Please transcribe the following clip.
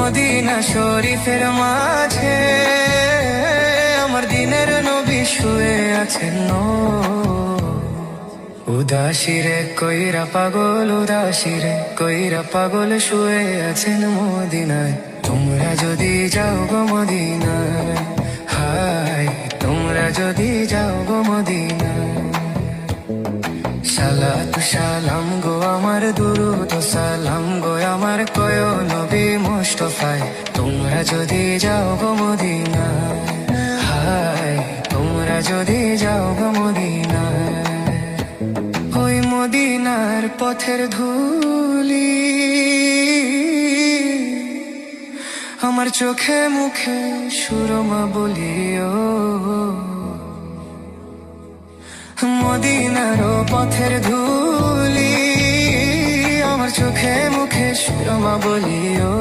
Medina শরীফের মাঝে আমার দিনের নবী শুয়ে আছেন। উদাসীরে কইরা পাগল, উদাসীরে কইরা পাগল শুয়ে আছেন মদিনায়। তোমরা যদি যাও গো মদিনায়, হায় তোমরা যদি যাও গো মদিনায়। সালাত সালাম গো আমার, দুরুদ সালাম গো আমার, কয় নবী মুস্তাফায়। তোমরা যদি যাও গো মদিনায়, হায় তোমরা যদি যাও গো মদিনায়। ওই মদিনার পথের ধুলি আমার চোখে মুখে সুরমা বলিও। মদিনার পথের ধুলি আমার চোখে মুখে সুরমা বলিও।